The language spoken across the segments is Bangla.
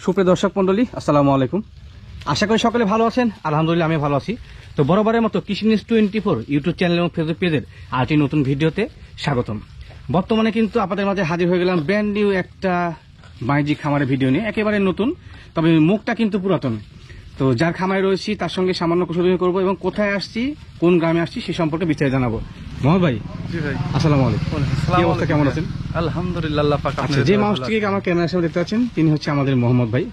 সুপ্রিয় দর্শক মন্ডলী, আসসালামু আলাইকুম। আশা করি সকলে ভালো আছেন। আলহামদুলিল্লাহ আমি ভালো আছি। তো বরাবরের মতো কৃষি নিউজ 24 ইউটিউব চ্যানেল এবং ফেসবুক পেজের আরেকটি নতুন ভিডিওতে স্বাগতম। বর্তমানে কিন্তু আপনাদের মাঝে হাজির হয়ে গেলাম ব্র্যান্ড নিউ একটা বাণিজ্যিক খামারের ভিডিও নিয়ে, একেবারে নতুন, তবে মুখটা কিন্তু পুরাতন। তো যার খামারে রয়েছি তার সঙ্গে সামান্য কুশলী করবো এবং কোথায় আসছি, কোন গ্রামে আসছি সে সম্পর্কে বিস্তারিত জানাবো। মোহাম্মদ ভাই, জি ভাই, আসসালামু আলাইকুম। কি অবস্থা, কেমন আছেন? আলহামদুলিল্লাহ। আচ্ছা, যে মানুষটিকে আমার ক্যামেরার সামনে দেখতে পাচ্ছেন তিনি হচ্ছে আমাদের মোহাম্মদ ভাই।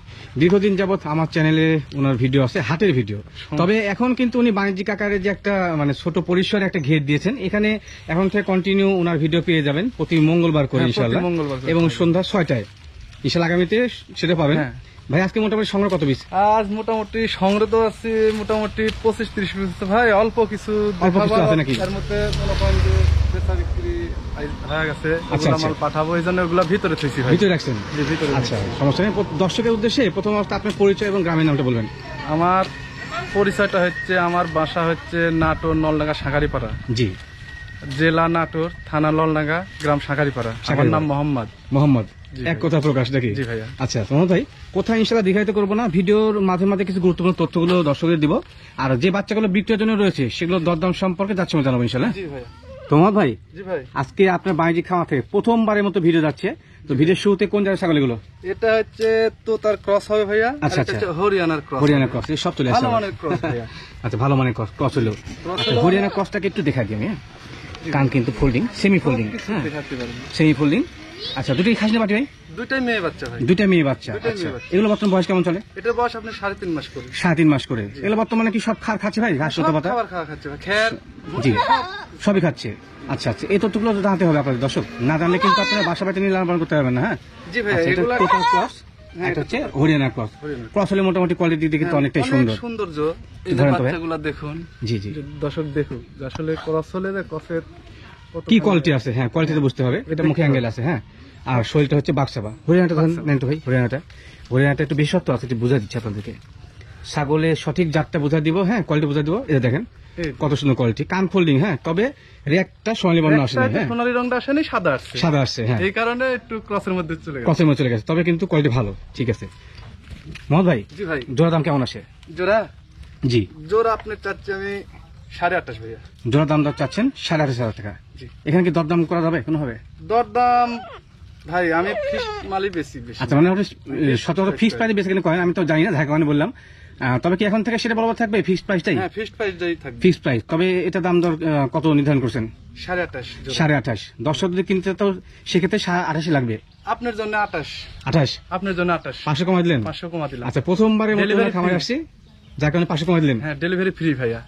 দীর্ঘদিন যাবত আমার চ্যানেলে ওনার ভিডিও আছে, হাটের ভিডিও। তবে এখন কিন্তু উনি বাণিজ্যিক আকারে যে একটা মানে ছোট পরিসরে একটা ঘের দিয়েছেন, এখানে এখন থেকে কন্টিনিউ ওনার ভিডিও পেয়ে যাবেন প্রতি মঙ্গলবার করে ইনশাআল্লাহ, এবং সন্ধ্যা 6টায় ইনশাআল্লাহ আগামীতে সেটা পাবেন। ভাই আজকে মোটামুটি সংগ্রহ কত পিস? আজ মোটামুটি সংগ্রহ তো আছে মোটামুটি 25-30 পিস ভাই। অল্প কিছু আছে নাকি? তার মধ্যে মনে করেন যে বেচা বিক্রি হয়ে গেছে, ওগুলো মাল পাঠাবো, এই জন্য ওগুলো ভিতরে থইছি ভাই। ভিতরে রাখছেন? জি, ভিতরে। আচ্ছা, সমস্যা নেই। দর্শকের উদ্দেশ্যে প্রথম অবস্থা আপনার পরিচয় এবং গ্রামের নামটা বলবেন। আমার পরিচয়টা হচ্ছে, আমার বাসা হচ্ছে নাটোর নলডাঙ্গা সাঁকারিপাড়া। জি। জেলা নাটোর, থানা নলডাঙ্গা, গ্রাম সাঁকারিপাড়া। আমার নাম মোহাম্মদ। এক কথা প্রকাশ নাকি? জি ভাইয়া। আচ্ছা মোহাম্মদ ভাই, কোথায় ইনশাআল্লাহ দেখাইতে করবো না, ভিডিওর মাঝে মাঝে কিছু গুরুত্বপূর্ণ তথ্যগুলো দর্শকদের দিব, আর যে বাচ্চাগুলো বিক্রয়ের জন্য রয়েছে সেগুলো দরদাম সম্পর্কে যাচ্ছে জানাবো ইনশাআল্লাহ। জি ভাইয়া। তো মোহাম্মদ ভাই, জি ভাই, আজকে আপনার বাণিজ্যিক খামার থেকে প্রথমবারের মতো ভিডিও যাচ্ছে। তো ভিডিওর শুরুতে কোন জায়গায় ছাগলগুলো? এটা হচ্ছে তোতার ক্রস হবে ভাইয়া। আচ্ছা, আর এটা হচ্ছে হরিয়ানার ক্রস। হরিয়ানা ক্রস, এই সব চলে আসছে। ভালো মানের ক্রস ভাইয়া। আচ্ছা, ভালো মানের ক্রস হলো। হরিয়ানা ক্রসটাকে একটু দেখা দিই আমি। কান কিন্তু ফোল্ডিং, সেমি ফোল্ডিং। দেখাতে পারবেন। Semi folding. আচ্ছা, দুটোই খাসি না পাটি ভাই? দুইটাই মেয়ে বাচ্চা ভাই। দুইটা মেয়ে বাচ্চা। আচ্ছা, এগুলো বর্তমান বয়স কেমন চলে? এটার বয়স আপনি 3.5 মাস করে। 3.5 মাস করে। এগুলো বর্তমানে কি সব খাচ্ছে ভাই? ঘাস হতে পাতা? খাবার খাচ্ছে ভাই, খের। জি, সবই খাচ্ছে। আচ্ছা আচ্ছা, এই তথ্যগুলো তো জানতে হবে আপনাদের দর্শক, না জানলে কিন্তু আপনারা বাসা বাড়িতে নিয়ে লালন পালন করতে পারবেন না। হ্যাঁ জি ভাই, এটা টোটাল ক্রস, এটা হচ্ছে হরিয়ানা ক্রস। ক্রস হলে মোটামুটি কোয়ালিটি দিকে তো অনেকটাই সুন্দর। সৌন্দর্য এই যে বাচ্চাগুলো দেখুন। জি জি, দর্শক দেখুন আসলে ক্রস হলে যে ক্রসের কি কোয়ালিটি আছে। হ্যাঁ, কোয়ালিটি তো বুঝতে হবে। এটা মুখে অ্যাঙ্গেল আছে। হ্যাঁ, আর শরীরটা হচ্ছে বাক্সাবা। হরিয়ানাটা নেন তো ভাই। হরিয়ানাটা একটু বিশেষত্ব আছে, একটু বোঝা দিচ্ছে আপনাদেরকে। ছাগলের সঠিক জাতটা বোঝা দিব। হ্যাঁ, কোয়ালিটি বোঝা দিব। এটা দেখেন কত সুন্দর কোয়ালিটি, কান ফোল্ডিং। হ্যাঁ, তবে রেকটা সোনালী বর্ণ আসে না। হ্যাঁ, সোনালী রংটা আসেনি, সাদা আসছে। সাদা আসছে, হ্যাঁ, এই কারণে একটু ক্রসের মধ্যে চলে গেছে। ক্রসের মধ্যে চলে গেছে, তবে কিন্তু কোয়ালিটি ভালো। ঠিক আছে মোহাম্মদ ভাই। জি ভাই। জোড়া দাম কেমন আসে? জোড়া? জি, জোড়া আপনার চাচ্ছি আমি 28.5 ভাইয়া। জোড়া দাম চাচ্ছেন 28,000 টাকা। এখানে কি দরদাম করা যাবে কোনো হবে? দরদাম ভাই আমি ফিক্স মালই বেশি। আচ্ছা, মানে আপনি সচরাচর ফিক্সড প্রাইসে বেশি কিনে করেন, আমি তো জানি না, ঢাকা মানে বললাম। তবে কি এখন থেকে সেটা বলবো থাকবে ফিক্সড প্রাইসটাই? হ্যাঁ, ফিক্সড প্রাইসটাই থাকবে। Fixed price. তবে এটা দাম দর কত নির্ধারণ করছেন? 28.5। 28.5। দর্শক যদি কিনতে তো সেক্ষেত্রে 28 লাগবে। আপনার জন্য 28। 28? আপনার জন্য 28। 500 কমাই দিলেন? 500 কমা দিলাম। আচ্ছা, প্রথমবারের মতো খামারে আসছি, যার কারণে 500 কমাই দিলেন। হ্যাঁ, ডেলিভারি ফ্রি ভাইয়া।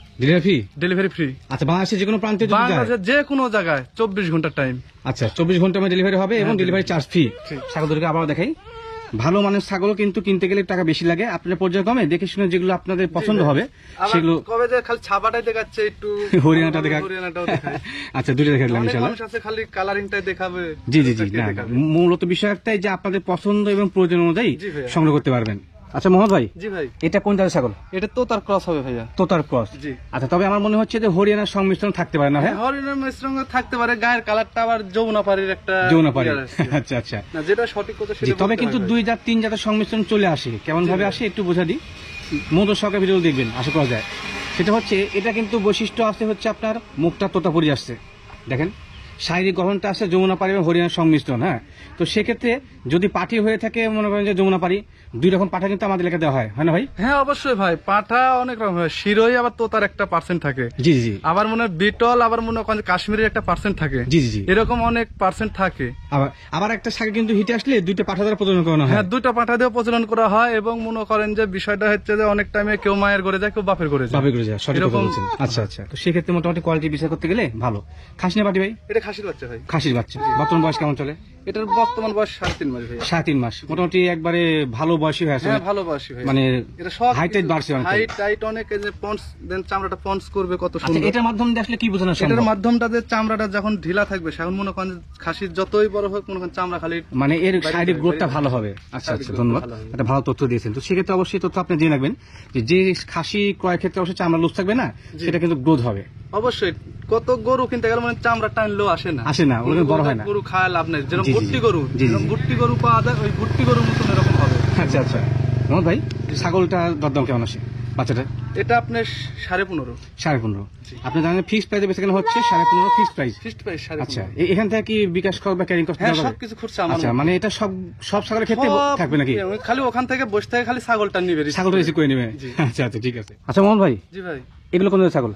Delivery free? আচ্ছা, বাংলাদেশের যে কোনো প্রান্তে যদি যায়? বাংলাদেশের যে কোনো জায়গায় 24 ঘন্টা টাইম। আচ্ছা, 24 ঘন্টার মধ্যে ডেলিভারি হবে এবং ডেলিভারি চার্জ ফ্রি। ছাগলদেরকে আবার দেখাই, ভালো মানের ছাগল কিন্তু কিনতে গেলে টাকা বেশি লাগে। আপনারা পর্যায়ক্রমে দেখে শুনে যেগুলো আপনাদের পছন্দ হবে সেগুলো। কবে যে খালি ছাপাটাই দেখাচ্ছে, একটু হরিয়ানাটা দেখা। হরিয়ানাটাও দেখায়। আচ্ছা, দুটো দেখা দিলাম ইনশাআল্লাহ। মানুষ আছে খালি কালারিংটাই দেখাবে। জি জি জি, না মূলত বিষয় একটাই যে আপনাদের পছন্দ এবং প্রয়োজন অনুযায়ী সংগ্রহ করতে পারবেন। আচ্ছা মোহাম্মদ ভাই। জি ভাই। এটা কোন জাতের ছাগল? এটা তোতার ক্রস হবে ভাইয়া। তোতার ক্রস? জি। আচ্ছা, তবে আমার মনে হচ্ছে যে হরিয়ানার সংমিশ্রণ থাকতে পারে না? হ্যাঁ, হরিয়ানার মিশ্রণ থাকতে পারে, গায়ের কালারটা আবার যৌনাপাড়ির একটা যৌনাপাড়ি। আচ্ছা আচ্ছা, না যেটা সঠিক কথা সেটা। তবে কিন্তু 2 জাত 3 জাতের সংমিশ্রণ চলে আসে। কেমন ভাবে আসে একটু বোঝা দিই, মধুর সহকারে ভিডিও দেখবেন, আশা করা যায়। সেটা হচ্ছে, এটা কিন্তু বৈশিষ্ট্য আছে হচ্ছে আপনার মুখটা তোতাপুরি আসছে, দেখেন শারীরিক গঠনটা আসছে যমুনাপাড়ি এবং হরিয়ানার সংমিশ্রণ। হ্যাঁ, তো সেক্ষেত্রে যদি পাঠি হয়ে থাকে, মনে করেন যে যমুনাপাড়ি, 2 রকম পাঠা কিন্তু আমাদের এলাকায় দেওয়া হয় না ভাই? হ্যাঁ অবশ্যই ভাই, পাঠা অনেক রকম হয়। শিরোই আবার তোতার একটা পার্সেন্ট থাকে। জি জি। আবার মনে হয় বিটল, আবার মনে হয় কাশ্মীরের একটা পার্সেন্ট থাকে। জি জি, এরকম অনেক পার্সেন্ট থাকে। আবার একটা শাকে কিন্তু হিটে আসলে 2টা পাঠা দ্বারা প্রজনন করানো হয়। হ্যাঁ, 2টা পাঠা দিয়ে প্রজনন করা হয়। এবং মনে করেন যে বিষয়টা হচ্ছে যে অনেক টাইমে কেউ মায়ের করে যায়, কেউ বাপের করে যায়। সঠিক কথা বলছেন। আচ্ছা আচ্ছা, তো সেক্ষেত্রে মোটামুটি কোয়ালিটি বিচার করতে গেলে ভালো। খাসি না পাটি ভাই? এটা খাসির বাচ্চা ভাই। খাসির বাচ্চা। বর্তমান বয়স কেমন চলে? এটার বর্তমান বয়স 3.5 মাস ভাই। 3.5 মাস, মোটামুটি একবারে ভালো বয়সী হয়ে আছে। হ্যাঁ, ভালো বয়সী ভাই। মানে এটা সব হাইট বাড়ছে, হাইট অনেক। এই যে পন্স দেন চামড়াটা পন্স করবে কত সুন্দর। আচ্ছা, এটার মাধ্যমে আসলে কি বোঝানো সম্ভব? এটার মাধ্যমটা যে চামড়াটা যখন ঢিলা থাকবে, সেখন মনে করেন খাসির যতই বড় হোক, মনে করেন চামড়া খালি মানে এর শারীরিক গ্রোথটা ভালো হবে। আচ্ছা আচ্ছা, ধন্যবাদ, এটা ভালো তথ্য দিয়েছেন। তো সেক্ষেত্রে অবশ্যই তথ্য আপনি জেনে রাখবেন যে খাসি ক্রয় ক্ষেত্রে অবশ্যই চামড়া লুজ থাকবে না, সেটা কিন্তু গ্রোথ হবে অবশ্যই। কত গরু কিনতে গেলে মানে চামড়া টানলেও আসে না, ওগুলো বড় হয় না। গরু খায় লাভ নেই। যেরকম ভুট্টি গরু পাওয়া যায়, ওই ভুট্টি গরুর মতন এরকম হবে। আচ্ছা আচ্ছা মোহাম্মদ ভাই ছাগলটা দরদাম কেমন আসে বাচ্চাটা? এটা আপনার 15.5। 15.5। আপনি জানেন ফিক্সড প্রাইসে বেচা কেনা হচ্ছে 15.5 ফিক্সড প্রাইস। Fixed price 15.5। আচ্ছা এখান থেকে কি বিকাশ খরচ বা ক্যারিং কস্ট হ্যাঁ সবকিছু খরচা আমার। আচ্ছা মানে এটা সব ছাগলের ক্ষেত্রে থাকবে নাকি? খালি ওখান থেকে বসে থেকে খালি ছাগলটা নিবে, ছাগলটা রিসিভ করে নেবে। আচ্ছা আচ্ছা ঠিক আছে। আচ্ছা মোহন ভাই জি ভাই এগুলো কোন ছাগল?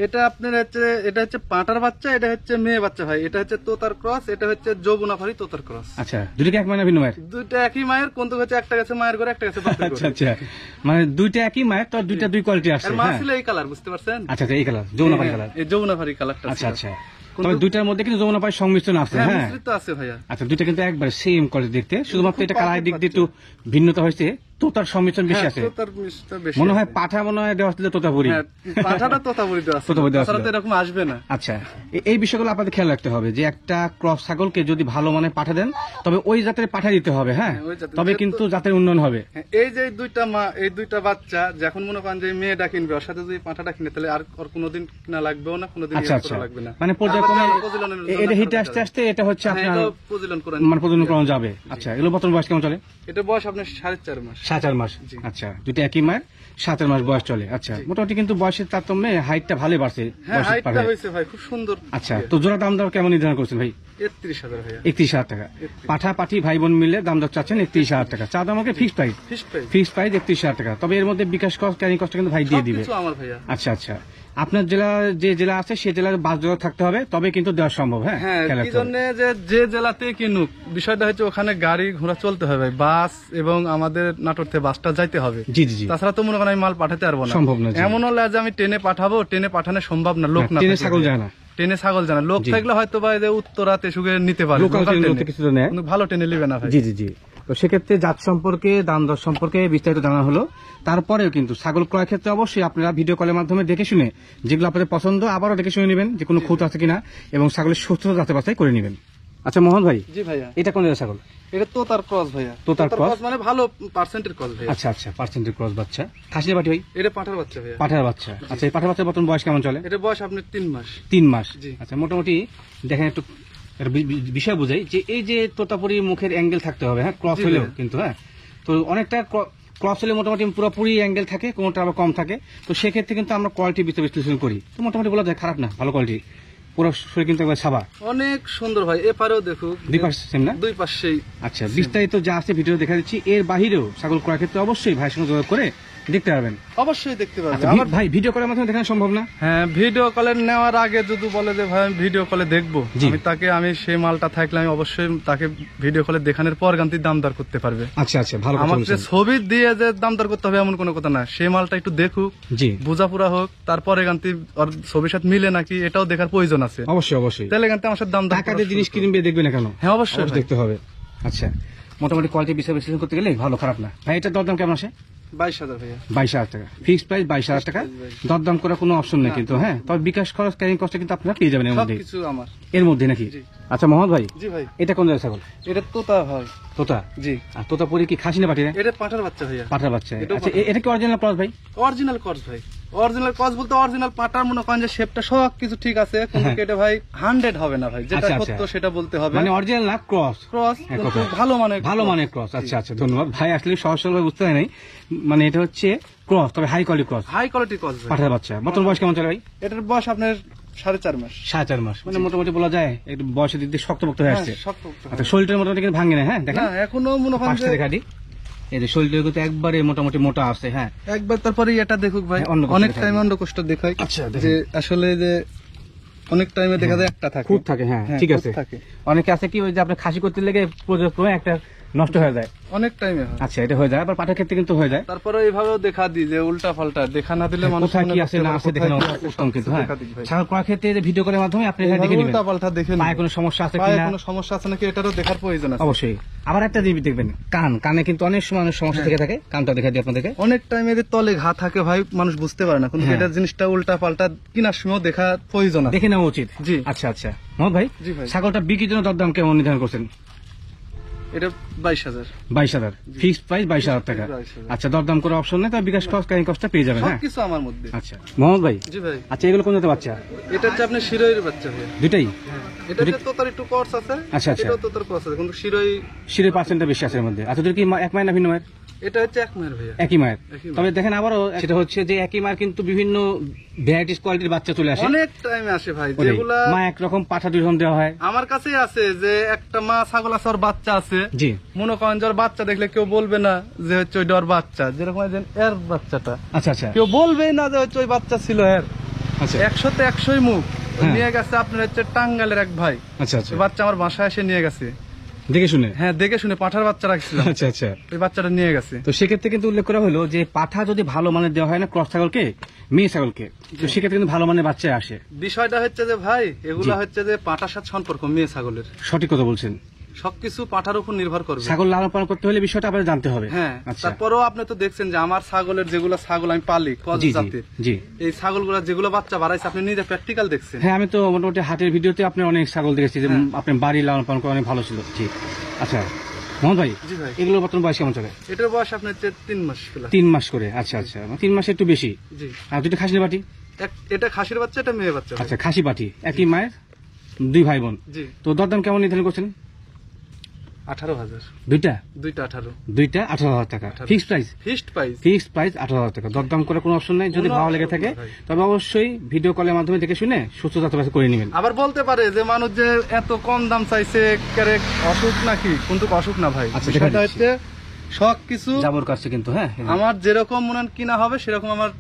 এটা আপনার হচ্ছে, এটা হচ্ছে পাঁটার বাচ্চা, এটা হচ্ছে মেয়ে বাচ্চা ভাই। এটা হচ্ছে তোতার ক্রস, এটা হচ্ছে যৌবনাফারি তোতার ক্রস। আচ্ছা দুটো কি এক মায়ের ভিন্ন মায়ের? দুইটা একই মায়ের, কোনটা হচ্ছে একটা গেছে মায়ের ঘরে, একটা গেছে বাপের ঘরে। আচ্ছা আচ্ছা মানে দুইটা একই মায়ের, তো দুইটা দুই কোয়ালিটি আসছে। আর মা ছিল এই কালার, বুঝতে পারছেন? আচ্ছা আচ্ছা এই কালার যৌবনাফারি কালার। এই যৌবনাফারি কালারটা। আচ্ছা আচ্ছা তবে দুইটার মধ্যে কিন্তু যৌবনাফারি সংমিশ্রণ আছে। হ্যাঁ হ্যাঁ মিশ্রিত আছে ভাইয়া। আচ্ছা দুইটা কিন্তু একবারে সেম কোয়ালিটি দেখতে, শুধুমাত্র এটা কালারের দিক দিয়ে একটু ভিন্নতা হয়েছে, তোতার সংমিশ্রণ বেশি আছে। তোতার মিশ্রণ বেশি মনে হয় আছে। পাঠা মনে হয় দেওয়া হচ্ছে তোতাপুরি। হ্যাঁ পাঠাটা তোতাপুরি দেওয়া আছে। তোতাপুরি দেওয়া আছে। তাছাড়া তো এরকম আসবে না। আচ্ছা এই বিষয়গুলো আপনাদের খেয়াল রাখতে হবে যে একটা ক্রস ছাগলকে যদি ভালো মানে পাঠা দেন তবে ওই জাতের পাঠা দিতে হবে। হ্যাঁ ওই জাতের। তবে কিন্তু জাতের উন্নয়ন হবে। হ্যাঁ, এই যে দুইটা মা, এই দুইটা বাচ্চা যখন মনে করেন যে মেয়েটা কিনবে, ওর সাথে যদি পাঁঠাটা কিনে তাহলে আর কোনোদিন কিনা লাগবেও না, কোনোদিন আচ্ছা ইয়ে আচ্ছা করা লাগবে না। মানে পর্যায়ক্রমে প্রজননের এটা হিটে আসতে আসতে এটা হচ্ছে হ্যাঁ, আপনার এটা প্রজনন করে মানে প্রজনন করানো যাবে। আচ্ছা এগুলো বর্তমান বয়স কেমন চলে? এটা বয়স আপনার 4.5 মাস। 7-8 মাস। আচ্ছা দুটো একই মায়ের 7 মাস বয়স চলে। আচ্ছা মোটামুটি কিন্তু বয়সের তারতম্যে হাইটটা ভালো বাড়ছে। হ্যাঁ বয়সের হাইটটা পারে। হয়েছে ভাই, খুব সুন্দর। আচ্ছা তো জোড়া দাম দর কেমন নির্ধারণ করছেন ভাই? 31,000 ভাইয়া। 31,000 টাকা। পাঠা পাঠি ভাই বোন মিলে দাম দর চাচ্ছেন 31,000 টাকা। চা দাম আমাকে fixed price. Fixed price. Fixed price 31,000 টাকা। তবে এর মধ্যে বিকাশ কস্ট ক্যারিং কস্ট কিন্তু ভাই দিয়ে দিবে। সবকিছু আমার ভাইয়া। আচ্ছা আচ্ছা আপনার জেলা যে জেলা আছে সেই জেলার বাস যোগ থাকতে হবে, তবে কিন্তু দেওয়া সম্ভব। হ্যাঁ হ্যাঁ খেয়াল কি রাখতে হবে। জন্য যে জেলাতে কিনুক, বিষয়টা হচ্ছে ওখানে গাড়ি ঘোড়া চলতে হবে, বাস এবং আমাদের নাটোর থেকে বাসটা যাইতে হবে। জি জি জি তাছাড়া তো মনে করেন আমি মাল পাঠাতে পারবো না, সম্ভব না, জি। এমন হলে যে আমি ট্রেনে পাঠাবো, ট্রেনে পাঠানো সম্ভব না, লোক না ট্রেনে থাকলে। ছাগল যায় না। ট্রেনে ছাগল জানা লোক জি। থাকলে হয়তো বা এই যে উত্তরা তেসুগে নিতে পারে, লোকাল local ট্রেন ট্রেনে। কিছু তো নেয়। কিন্তু ভালো ট্রেনে নিবে না ভাই। জি জি জি তো সেক্ষেত্রে জাত সম্পর্কে দাম দর সম্পর্কে বিস্তারিত জানা হলো। তারপরেও কিন্তু ছাগল ক্রয় ক্ষেত্রে অবশ্যই আপনারা ভিডিও কলের মাধ্যমে দেখে শুনে যেগুলো আপনাদের পছন্দ আবারও দেখে শুনে নেবেন যে কোনো খুঁত আছে কিনা, এবং ছাগলের সুস্থতা যাচাই বাছাই করে নেবেন। আচ্ছা মোহন ভাই জি ভাইয়া, এটা কোন জাতের ছাগল? এটা তোতার ক্রস ভাইয়া। তোতার ক্রস মানে ভালো পার্সেন্টের ক্রস ভাইয়া। আচ্ছা আচ্ছা পার্সেন্টের ক্রস বাচ্চা। খাসির বাটি ভাই? এটা পাঠার বাচ্চা ভাইয়া। পাঠার বাচ্চা। আচ্ছা এই পাঠার বাচ্চার বর্তমান বয়স কেমন চলে? এটা বয়স আপনার 3 মাস। 3 মাস। জি। আচ্ছা মোটামুটি দেখেন একটু একটা বিষয় বোঝাই যে এই যে তোতাপুরি মুখের অ্যাঙ্গেল থাকতে হবে। হ্যাঁ ক্রস জি হলেও ভাইয়া। কিন্তু হ্যাঁ তো অনেকটা ক্রস হলে মোটামুটি পুরোপুরি অ্যাঙ্গেল থাকে, কোনোটা আবার কম থাকে। তো সেক্ষেত্রে কিন্তু আমরা কোয়ালিটি বিশ্লেষণ করি, তো মোটামুটি বলা যায় খারাপ না, ভালো কোয়ালিটি। পুরো শরীর কিন্তু একবার সাবা। অনেক সুন্দর ভাই, এপারেও দেখুক দুই পাশ সেম না? দুই পাশেই। আচ্ছা বিস্তারিত যা আছে ভিডিও দেখা দিচ্ছি, এর বাহিরেও ছাগল ক্রয় ক্ষেত্রে অবশ্যই ভাইয়ের সঙ্গে যোগাযোগ করে দেখতে পারবেন। অবশ্যই দেখতে পারবে। আচ্ছা, আমার ভাই ভিডিও করার মাধ্যমে দেখানো সম্ভব না? হ্যাঁ ভিডিও কলে নেওয়ার আগে যদি বলে যে ভাই আমি ভিডিও কলে দেখবো, জি। আমি সেই মালটা থাকলে আমি অবশ্যই তাকে ভিডিও কলে দেখানোর পর গান্তি দাম দর করতে পারবে। আচ্ছা আচ্ছা ভালো কথা আমার যে বলছেন। ছবি দিয়ে যে দাম দর করতে হবে এমন কোনো কথা না, সেই মালটা একটু দেখুক, জি বোঝাপুরা হোক, তারপরে গান্তি ওর ছবির সাথে মিলে নাকি এটাও দেখার প্রয়োজন আছে। অবশ্যই অবশ্যই তাহলে গান্তি আমার সাথে দাম দর টাকা দিয়ে জিনিস কিনবে দেখবে না কেন? হ্যাঁ অবশ্যই ভাই। দেখতে হবে। আচ্ছা মোটামুটি কোয়ালিটি বিষয় বিশ্লেষণ করতে গেলে ভালো খারাপ না। ভাই এটা দরদাম কেমন আসে? 22,000 ভাইয়া। 22,000 টাকা ফিক্সড প্রাইস। 22,000 টাকা দরদাম করার কোনো অপশন নেই কিন্তু। হ্যাঁ তবে বিকাশ খরচ ক্যারিং কস্ট কিন্তু আপনারা পেয়ে যাবেন এর মধ্যে। সবকিছু আমার। এর মধ্যে নাকি? জি। আচ্ছা মোহাম্মদ ভাই জি ভাই, এটা কোন জায়গায় ছাগল? এটা তোতা ভাই। তোতা? জি। আর তোতাপুরি কি খাসি না পাটি? এটা পাঠার বাচ্চা ভাইয়া। পাঠার বাচ্চা। এটাও আচ্ছা এটা কি অরিজিনাল ক্রস ভাই? অরিজিনাল কস ভাই। অরিজিনাল কস বলতে অরিজিনাল পাটার মনে করেন যে শেপটা সব কিছু ঠিক আছে, কিন্তু হ্যাঁ। এটা ভাই 100 হবে না ভাই, যেটা আচ্ছা, আচ্ছা। সত্য সেটা বলতে হবে। মানে অরিজিনাল না ক্রস? ক্রস এক কিন্তু কথা। ভালো মানে ভালো মানের ক্রস। আচ্ছা আচ্ছা ধন্যবাদ ভাই, আসলে সহজ সরল বুঝতে হয় নাই। মানে এটা হচ্ছে ক্রস, তবে high quality cross. High quality cross ভাই। পাঠার বাচ্চা। বর্তমান বয়স কেমন চলে ভাই? এটার বয়স আপনার 4.5 মাস। 4.5 মাস। মানে মোটামুটি বলা যায় একটু বয়সের দিক দিয়ে শক্তপোক্ত হয়ে আসছে। হ্যাঁ, শক্ত শক্ত। আচ্ছা শরীরটা মোটামুটি কিন্তু ভাঙে না। হ্যাঁ দেখেন না এখনো মনে করেন পাঁচটা যে দেখা দিই, এই যে শরীরটা কিন্তু একবারে মোটামুটি মোটা আছে। হ্যাঁ একবার তারপরে এটা দেখুক ভাই, হ্যাঁ, অন্য কষ্ট অনেক দেখাই। টাইম অন্য কষ্ট দেখায়। আচ্ছা, দেখেন। যে আসলে যে অনেক টাইমে দেখা যায় একটা থাকে, খুব থাকে। হ্যাঁ ঠিক খুঁত আছে। থাকে। অনেকে আছে কি ওই যে আপনি খাসি করতে লেগে প্রজেক্ট একটা নষ্ট হয়ে যায়। অনেক টাইমে হয়। আচ্ছা এটা হয়ে যায়, আবার পাঠার ক্ষেত্রে কিন্তু হয়ে যায়। তারপরে এইভাবেও দেখা দিই যে উল্টা পাল্টা দেখা না দিলে মানুষ কোথায় মনে কি করতে আছে না পারে আছে দেখে কোথায় নেওয়া কি আছে, উত্তম কিন্তু। হ্যাঁ দেখা দিই ভাই। ছাগল করার ক্ষেত্রে যে ভিডিও করার মাধ্যমে আপনি এখানে দেখে এইভাবে নেবেন উল্টা পাল্টা দেখে পায়ে নিই। কোনো সমস্যা আছে পায়ে কিনা। কোনো সমস্যা আছে নাকি এটারও দেখার প্রয়োজন আছে। অবশ্যই। আবার একটা জিনিস দেখবেন, কানে কিন্তু অনেক সময় অনেক সমস্যা থেকে থাকে, কানটা দেখা দিই আপনাদেরকে। অনেক টাইম এদের তলে ঘা থাকে ভাই, মানুষ বুঝতে পারে না, কিন্তু হ্যাঁ। এটার জিনিসটা উল্টা পাল্টা কিনার সময় দেখা প্রয়োজন আছে। দেখে নেওয়া উচিত। জি। আচ্ছা আচ্ছা মোহাম্মদ ভাই জি ভাই। ছাগলটা বিক্রির জন্য দরদাম কেমন নির্ধারণ করছেন? এটা 22,000 22,000 ফিক্সড প্রাইস 22,000 টাকা। 22,000 আচ্ছা, দরদাম করে অপশন নেই, তবে বিকাশ খরচ কাহিনী কষ্টটা পেয়ে যাবেন। হ্যাঁ, সবকিছু আমার মধ্যে। আচ্ছা মোহাম্মদ ভাই, জি ভাই। আচ্ছা এগুলো কোন জাতের বাচ্চা? এটা হচ্ছে আপনার শিরোইর বাচ্চা ভাই। দুটাই? এটা হচ্ছে তোতার একটু কোর্স আছে। আচ্ছা, আচ্ছা। এটাও তোতার কোর্স আছে, কিন্তু শিরোই শিরের পার্সেন্টটা বেশি আছে এর মধ্যে। আচ্ছা, দুটো কি এক মায়ের না ভিন্ন মায়ের? এটা হচ্ছে এক মায়ের ভাইয়া। একই মায়ের। একই মায়ের। তবে দেখেন আবারও সেটা হচ্ছে যে একই মায়ের কিন্তু বিভিন্ন ভ্যারাইটিস কোয়ালিটির বাচ্চা চলে আসে। অনেক টাইমে আসে ভাই, ওটাই। যেগুলা মা একরকম, পাঠা দুই রকম দেওয়া হয়। আমার কাছেই আছে যে একটা মা ছাগল আছে, ওর বাচ্চা আছে। জি, মনে করেন যে ওর বাচ্চা দেখলে কেউ বলবে না যে হচ্ছে ওইটা ওর বাচ্চা, যেরকম এই যে এর বাচ্চাটা আচ্ছা আচ্ছা কেউ বলবেই না যে হচ্ছে ওই বাচ্চা ছিল এর। আচ্ছা 100তে 100ই মুখ। হ্যাঁ। নিয়ে গেছে আপনার হচ্ছে টাঙ্গালের এক ভাই, আচ্ছা আচ্ছা, ওই বাচ্চা আমার বাসায় এসে নিয়ে গেছে। দেখে শুনে। হ্যাঁ, দেখে শুনে পাঠার বাচ্চা রাখছিলাম, আচ্ছা আচ্ছা। ওই বাচ্চাটা নিয়ে গেছে। তো সেক্ষেত্রে কিন্তু উল্লেখ করা হলো যে পাঠা যদি ভালো মানের দেওয়া হয় না ক্রস ছাগলকে, মেয়ে ছাগলকে, তো সেক্ষেত্রে কিন্তু ভালো মানের বাচ্চা আসে। বিষয়টা হচ্ছে যে ভাই, এগুলা জি। হচ্ছে যে পাঠার সাথে সম্পর্ক মেয়ে ছাগলের, সঠিক কথা বলছেন। সবকিছু পাঠার উপর নির্ভর করবে। ছাগল লালন পালন করতে হলে বিষয়টা আপনার জানতে হবে। হ্যাঁ, আচ্ছা, তারপরেও আপনি তো দেখছেন যে আমার ছাগলের যেগুলো ছাগল আমি পালি কজ জি জি জাতের, জি। এই ছাগলগুলো যেগুলো বাচ্চা বাড়াইছে আপনি নিজে প্র্যাকটিক্যাল দেখছেন। হ্যাঁ, আমি তো মোটামুটি হাটের ভিডিওতে আপনি অনেক ছাগল দেখেছি যে হ্যাঁ। আপনার বাড়ি লালন পালন করে অনেক ভালো ছিল। জি, আচ্ছা মোহন ভাই, জি ভাই। এগুলো বর্তমান বয়স কেমন চলে? এটার বয়স আপনার হচ্ছে 3 মাস প্লাস। 3 মাস করে। আচ্ছা আচ্ছা, 3 মাসে একটু বেশি। জি। আর দুটো খাসির বাটি? এটা খাসির বাচ্চা, এটা মেয়ে বাচ্চা ভাই। আচ্ছা, খাসি বাটি, একই মায়ের, 2 ভাই বোন। জি। তো দরদাম কেমন নির্ধারণ করছেন? 18,000। দুইটা? দুইটা 18। দুইটা 18,000 টাকা 18,000 fixed price? Fixed price. Fixed price 18,000 টাকা। দরদাম করে কোনো অপশন নাই, যদি কোনো ভালো লেগে option থাকে নেই ভাই। তবে অবশ্যই ভিডিও কলের মাধ্যমে দেখে শুনে সুস্থ যাত্রা করে নেবেন। আবার বলতে পারে যে মানুষ যে এত কম দাম চাইছে ক্যারেক অসুখ নাকি, কিন্তু অসুখ না ভাই। আচ্ছা, বিষয়টা দেখা হচ্ছে সব কিছু যাবর কাছে কিন্তু। হ্যাঁ, আমার যেরকম মনে হয় কিনা হবে সেরকম আমার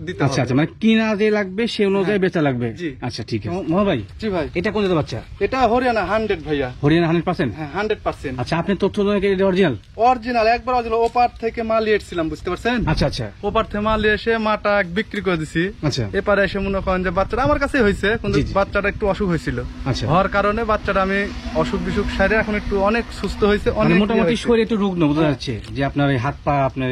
দিতে আচ্ছা হবে। আচ্ছা, মানে কিনা যে লাগবে সে অনুযায়ী বেচা লাগবে। জি। আচ্ছা ঠিক আছে। মোহন ভাই, জি ভাই। এটা কোন জাতের বাচ্চা? এটা হরিয়ানা 100 ভাইয়া। হরিয়ানা 100%? হ্যাঁ, 100%। আচ্ছা, আপনি তথ্য অরিজিনাল? অরিজিনাল, একবার অরিজিনাল। ওপার থেকে মাল এসেছিলাম, বুঝতে পারছেন? আচ্ছা আচ্ছা ওপার থেকে মাল এসে মাটা বিক্রি করে দিছি। আচ্ছা এপারে এসে মনে করেন যে বাচ্চাটা আমার কাছে হয়েছে, কিন্তু জি, জি। বাচ্চাটা একটু অসুখ হয়েছিল। আচ্ছা। হওয়ার কারণে বাচ্চাটা আমি অসুখ বিসুখ সারে এখন একটু অনেক সুস্থ হয়েছে, মানে অনেক মোটামুটি ইয়ে হয়েছে। শরীর একটু রুগ্ন বোঝা যাচ্ছে যে আপনার এই হাত পা, আপনার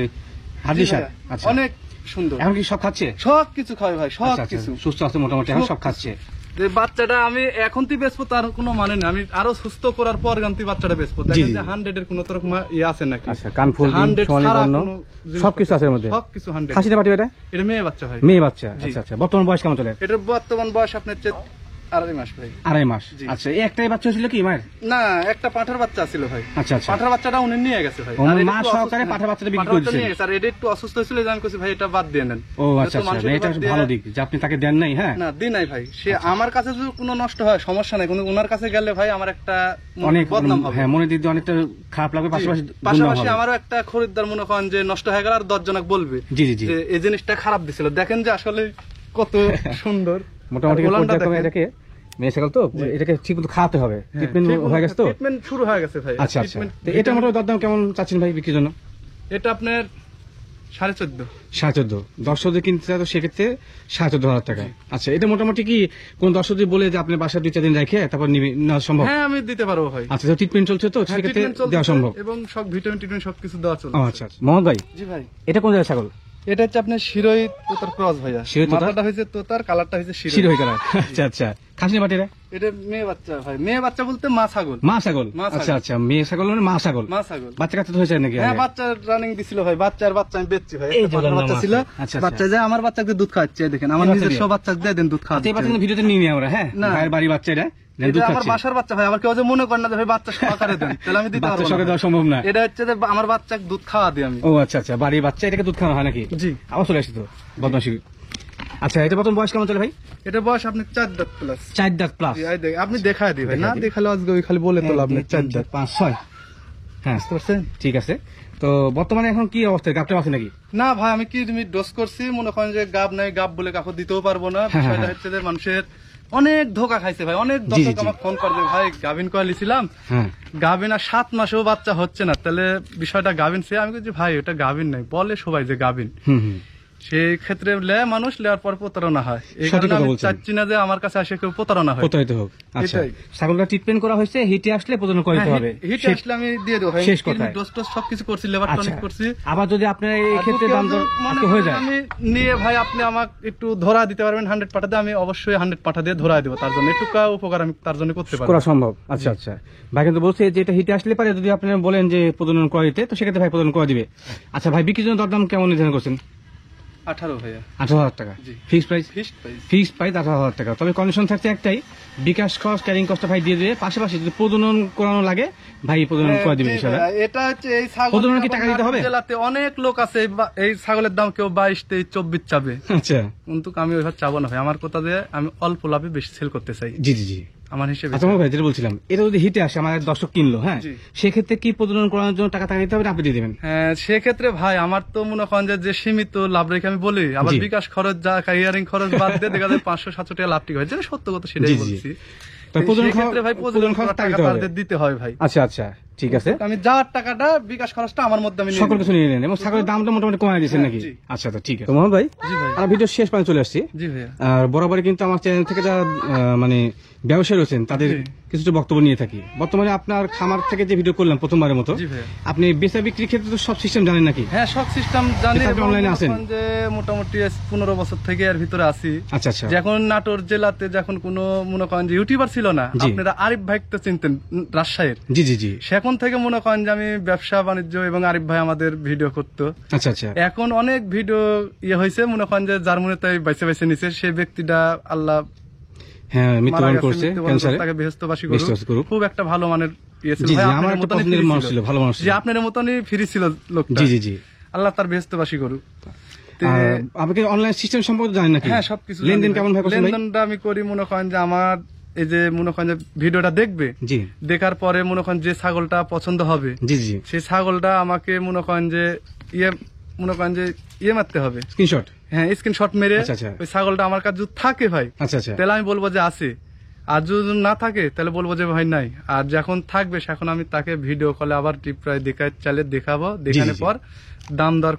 হাড্ডি জি সার। ভাইয়া, আচ্ছা, অনেক সুন্দর। এখন কি সব খাচ্ছে? সব কিছু খাবে ভাই, সব আচ্ছা, আচ্ছা, কিছু। সুস্থ আছে মোটামুটি, এখন সব খাচ্ছে। যে বাচ্চাটা আমি এখন তুই বেচবো তার কোনো মানে নেই, আমি আরো সুস্থ করার পর তুই বাচ্চাটা বেচবো। জি, দেখেন জি। যে 100 এর কোনো তরফ ইয়ে আছে নাকি? আচ্ছা, কানফুল, 100 সোনালী ছাড়া বর্ণ, কোনো জিনিস সবকিছু আছে এর মধ্যে। সবকিছু 100। খাসিটা বাটি এটা? এটা মেয়ে বাচ্চা ভাই। মেয়ে বাচ্চা। জি। আচ্ছা আচ্ছা, বর্তমান বয়স কেমন চলে? এটার বর্তমান বয়স আপনার হচ্ছে 2.5 মাস ভাই। 2.5 মাস। জি। আচ্ছা, এই একটাই বাচ্চা ছিল কি মায়ের? না, একটা পাঠার বাচ্চা ছিল ভাই। আচ্ছা আচ্ছা, পাঠার বাচ্চাটা উনি নিয়ে গেছে ভাই। ও, আর এটা মা একটু সহকারে অসুস্থ- পাঠার বাচ্চাটা বিক্রি পাঠার বাচ্চা করেছেন? নিয়ে গেছে। আর এটা একটু অসুস্থ হয়েছিল, যে আমি কইছি ভাই এটা বাদ দিয়ে নেন। ও এটা আচ্ছা তো আচ্ছা, মানুষের এটা বাদ দিয়ে- ভালো দিক যে আপনি তাকে দেন নাই। হ্যাঁ, না, দিই নাই ভাই। সে আমার কাছে যদি কোনো নষ্ট হয় সমস্যা নাই, কিন্তু ওনার কাছে গেলে ভাই আমার একটা অনেক বদনাম হবে। হ্যাঁ, মনে দিদি অনেকটা খারাপ লাগবে, পাশাপাশি দুর্নাম পাশাপাশি হবে। আমারও একটা খরিদ্দার মনে করেন যে নষ্ট হয়ে গেল, আর 10 জনক বলবে জি জি জি। যে এই জিনিসটা খারাপ দিছিল। দেখেন যে আসলে কত সুন্দর। মোটামুটি আর গোলামটা পর্যায়ক্রমে দেখেন। এটাকে মেয়ে ছাগল তো এটাকে ঠিক মতো খাওয়াতে হবে। ট্রিটমেন্ট হয়ে গেছে তো? ট্রিটমেন্ট শুরু হয়ে গেছে ভাই। আচ্ছা আচ্ছা। Treatment- তো এটা মোটামুটি দরদাম কেমন চাচ্ছেন ভাই বিক্রির জন্য? এটা আপনার 14.5। 14.5। দর্শকদের কিনতে চায় তো সেক্ষেত্রে 14.5 টাকা। আচ্ছা, এটা মোটামুটি কি কোন দর্শক যদি বলে যে আপনি বাসায় 2-4 দিন রেখে তারপর নেওয়া সম্ভব? হ্যাঁ, আমি দিতে পারবো ভাই। আচ্ছা, তো ট্রিটমেন্ট চলছে তো হ্যাঁ, সেক্ষেত্রে treatment চলতেছে দেওয়া সম্ভব? এবং সব ভিটামিন টিটামিন সবকিছু দেওয়া চলছে। ও আচ্ছা আচ্ছা। মোহাম্মদ ভাই, জি ভাই। এটা কোন জায়গায় ছাগল? এটা হচ্ছে আপনার শিরোই তোতার ক্রস ভাইয়া। শিরোই তোতার? মাথাটা হয়েছে তোতার, কালারটা হয়েছে শির শিরোই। হয়ে গেল। আচ্ছা আচ্ছা, খাসি বাটিরা? এটা মেয়ে বাচ্চা ভাই। মেয়ে বাচ্চা বলতে মা ছাগল। মা ছাগল। মা ছাগল। আচ্ছা আচ্ছা, মেয়ে ছাগল মানে মা ছাগল। মা ছাগল। বাচ্চা কাচ্চা তো হয়েছে নাকি? হ্যাঁ, আগে? বাচ্চা রানিং দিছিল ভাই। বাচ্চার বাচ্চা আমি বেচছি ভাই। এই একটা যে পাঠার বললাম বাচ্চা মা ছিল। ছাগল। আচ্ছা, আচ্ছা। বাচ্চা যায় আমার বাচ্চাকে দুধ খাওয়াচ্ছে, দেখেন আমার এই বাচ্চা নিজস্ব দিয়ে? বাচ্চা দিয়ে দেন দুধ আচ্ছা, এই বাচ্চা খাওয়াচ্ছে। কিন্তু ভিডিওতে নিয়ে নিই আমরা। হ্যাঁ, না। ভাইয়ের বাড়ি বাচ্চা এটা এটা দুধ আমার খাচ্ছে। বাসার বাচ্চা ভাই। আবার কেউ যে মনে করেন না যে ভাই বাচ্চা সহকারে দেন, তাহলে আমি দিতে বাচ্চা পারবো সঙ্গে না। দেওয়া সম্ভব না। এটা হচ্ছে যে আমার বাচ্চাকে দুধ খাওয়া দিই আমি। ও আচ্ছা আচ্ছা, বাড়ির বাচ্চা এটাকে দুধ খাওয়ানো হয় নাকি? জি। আবার চলে আসি তো বদমাশি। আচ্ছা, এটা প্রথম বয়স কেমন চলে ভাই? এটা বয়স আপনি 4 দাঁত প্লাস। 4 দাঁত প্লাস। আপনি দেখায় দিই ভাই। না দেখায় দিই। দেখালে আজকে ওই খালি বলে তোলা আপনি 4 দাঁত। 5 6। হ্যাঁ, বুঝতে পারছেন? ঠিক আছে। তো বর্তমানে এখন কি অবস্থা? গাবটা আছে নাকি? না ভাই, আমি কি ডোজ করছি মনে করেন যে গাব নাই, গাব বলে কাকু দিতেও পারবো না। হ্যাঁ, বিষয়টা হ্যাঁ। হচ্ছে যে মানুষের অনেক ধোকা খাইছে ভাই। অনেক জি, দর্শক জি। আমাকে ফোন করে যে ভাই গাভিন কয়ালি ছিলাম, হ্যাঁ, গাভিন আর 7 মাসেও বাচ্চা হচ্ছে না, তাহলে বিষয়টা গাভিন সে। আমি বলছি ভাই ওটা গাভিন নাই, বলে সবাই যে গাভিন। হুম হুম। সেই ক্ষেত্রে মানুষ লেয়ার পর প্রতারণা হয়। এই সঠিক কারণে কথা আমি বলছেন। চাচ্ছি না যে আমার কাছে আসে কেউ প্রতারণা হয়। প্রতারিত হোক। আচ্ছা, এটাই। ছাগলটা ট্রিটমেন্ট করা হয়েছে, হিটে আসলে প্রজনন করাতে হবে। হিটে আসলে আমি দিয়ে দেবো ভাই। শেষ কথায়। ডোজ টোজ সবকিছু করছি, লেবার আচ্ছা, টনিক করছি। আবার যদি আপনার এই আর ক্ষেত্রে কেউ দাম দর যদি মনে আজকে হয়ে করেন যায়, আমি নিয়ে ভাই আপনি আমাকে একটু ধরা দিতে পারবেন 100 পাঠা দিয়ে, আমি অবশ্যই 100 পাঠা দিয়ে ধরা দেবো। তার জন্য একটু উপকার আমি তার জন্য করতে পারবো। করা সম্ভব। আচ্ছা আচ্ছা, ভাই কিন্তু বলছে যে এটা হিটে আসলে পারে, যদি আপনি বলেন যে প্রজনন করা দিতে, তো সেক্ষেত্রে ভাই প্রজনন করে দিবে। আচ্ছা ভাই, বিক্রির জন্য দরদাম কেমন নির্ধারণ করছেন? 18 ভাইয়া। 18,000 টাকা জি। Fixed price? Fixed price. Fixed price 18,000 টাকা। তবে কন্ডিশন থাকছে একটাই, বিকাশ খরচ, ক্যারিং কস্টটা ভাই দিয়ে দেবে। পাশাপাশি যদি প্রজনন করানো লাগে, ভাই প্রজনন করে দিবে জি ইনশাআল্লাহ। ভাইয়া, এটা হচ্ছে এই ছাগল প্রজনন কি টাকা দিতে হবে? জেলাতে অনেক লোক আছে এই ছাগলের দাম কেউ 22, 23, 24 চাবে, আচ্ছা, কিন্তু আমি ওইভাবে চাবো না ভাই। আমার কথা দিয়ে আমি অল্প লাভে বেশি সেল করতে চাই জি জি জি। আমার হিসেবে। আচ্ছা ভাই, যেটা বলছিলাম, এটা যদি হিটে আসে, আমার এক দর্শক কিনলো, হ্যাঁ, জি। সেক্ষেত্রে কি প্রজনন করানোর জন্য টাকা দিতে হবে না আপনি দিয়ে দেবেন? হ্যাঁ, সেক্ষেত্রে ভাই আমার তো মনে করেন যে সীমিত লাভ রেখে আমি বলি, আবার জি। বিকাশ খরচ যা ইয়ারিং খরচ বাদ দিয়ে দেখা যায় 500-700 টাকা লাভ ঠিক হয়, যেটা সত্য কথা সেটাই জি, জি। বলছি। তো প্রজনন সেক্ষেত্রে ভাই প্রজনন খরচ করার টাকা টাকা দিতে হবে। তাদের দিতে হয় ভাই। আচ্ছা আচ্ছা, ঠিক আছে। আমি যাওয়ার টাকাটা বিকাশ খরচটা আমার মধ্যে আমি নিয়ে সকল নেব। কিছু নিয়ে নেন এবং ছাগলের দামটা মোটামুটি কমায় দিয়েছেন হ্যাঁ, নাকি? জি। আচ্ছা, তো ঠিক আছে। তো মোহাম্মদ ভাই, জি ভাই। আমরা ভিডিও শেষ পর্যন্ত চলে আসছি। জি ভাইয়া। আর বরাবরই কিন্তু আমার চ্যানেল থেকে যারা মানে ব্যবসায়ী রয়েছেন, তাদের জি। কিছু বক্তব্য নিয়ে থাকি। বর্তমানে আপনার খামার থেকে যে ভিডিও করলাম প্রথমবারের মতো, জি ভাইয়া। আপনি বেচা বিক্রির ক্ষেত্রে তো সব সিস্টেম জানেন নাকি? হ্যাঁ, সব সিস্টেম জানি। এটা আপনি এবং অনলাইনে আছেন? মনে করেন যে মোটামুটি 15 বছর থেকে এর ভিতরে আছি। আচ্ছা আচ্ছা, যখন নাটোর জেলাতে যখন কোনো মনে করেন যে ইউটিউবার ছিল না, জি। আপনারা আরিফ ভাই তো চিনতেন রাজশাহীর, জি জি জি। সেখন থেকে মনে করেন যে আমি ব্যবসা বাণিজ্য এবং আরিফ ভাই আমাদের ভিডিও করতো। আচ্ছা আচ্ছা, এখন অনেক ভিডিও হয়েছে, মনে করেন যে যার মনে তাই বাইসে বাইসে নিছে, সেই ব্যক্তিটা আল্লাহ হ্যাঁ মারা মৃত্যুবরণ গেছে, করছে মৃত্যুবরণ ক্যান্সারে। করছে, তাকে বেহেশতবাসী বেহেশতবাসী করুক। খুব একটা ভালো মানের ছিল জি ভাই, জি, আপনার আমার একটা মতনই পছন্দের free মানুষ ছিল, ভালো মানুষ ছিল। যে আপনার মতনই ফ্রি ছিল লোকটা। জি জি জি। আল্লাহ তার বেহেশতবাসী করুক। তে- আর আপনি অনলাইন সিস্টেম সম্পর্কে জানেন নাকি? হ্যাঁ, সবকিছু লেনদেন জানি কেমন ভাই করছেন ভাই? লেনদেনটা আমি করি মনে করেন যে আমার এই যে মনে করেন যে ভিডিওটা দেখবে, জি দেখার পরে মনে করেন যে ছাগলটা পছন্দ হবে, জি জি, সেই ছাগলটা আমাকে মনে করেন যে মনে করেন যে মারতে হবে, স্ক্রিনশট। হ্যাঁ, স্ক্রিনশট মেরে আচ্ছা, আচ্ছা। ওই ছাগলটা আমার কাছে যদি থাকে ভাই, আচ্ছা আচ্ছা, তাহলে আমি বলবো যে আছে। আর যদি না থাকে তাহলে বলবো যে ভাই নাই। আর যখন থাকবে সেখন আমি তাকে ভিডিও কলে আবার প্রায় দেখাবো, দেখানোর জি। পর দাম দর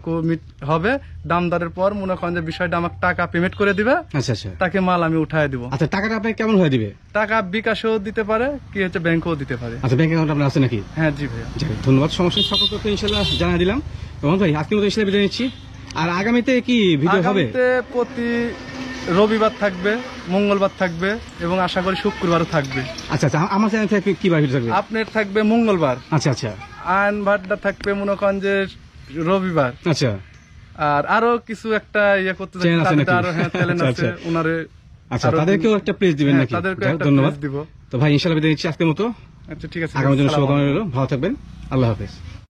হবে। দাম দরের পর মনে করেন যে বিষয়টা আমাকে টাকা পেমেন্ট করে দিবে, আচ্ছা আচ্ছা। তাকে মাল আমি উঠায় দিব। আচ্ছা, টাকাটা আপনি কেমন হয়ে দিবে? টাকা বিকাশেও দিতে পারে, কি হচ্ছে ব্যাংকেও দিতে পারে। আচ্ছা, ব্যাংক অ্যাকাউন্ট আপনার আছে নাকি? হ্যাঁ, জি ভাইয়া। যাক, ধন্যবাদ। সমস্যা সকল তথ্য ইনশাআল্লাহ জানা দিলাম। এবং ভাই আজকের মতো ইনশাআল্লাহ বিদায় নিচ্ছি। আর আগামীতে কি ভিডিও হবে? আগামীতে প্রতি রবিবার থাকবে, মঙ্গলবার থাকবে এবং আশা করি শুক্রবারও থাকবে। আচ্ছা আচ্ছা, আমার চ্যানেল থেকে কি বার ভিডিও থাকবে? আপনার থাকবে মঙ্গলবার, আচ্ছা আচ্ছা আয়ন ভাট্টা থাকবে মনে করেন যে রবিবার। আচ্ছা আর আরো কিছু একটা করতে চ্যানেল আছে নাকি? আরো হ্যাঁ চ্যানেল আচ্ছা, আছে আচ্ছা। উনারে। আচ্ছা, আরো তাদেরকেও একটা প্লেস দিবেন হ্যাঁ, নাকি? তাদেরকেও যাক, একটা ধন্যবাদ। প্লেস দিব। তো ভাই ইনশাআল্লাহ বিদায় নিচ্ছি আজকের মতো। আচ্ছা, ঠিক আছে। আগামী জন্য আসসালামু শুভকামনা আলাইকুম। রইল। ভালো থাকবেন। আল্লাহ হাফেজ।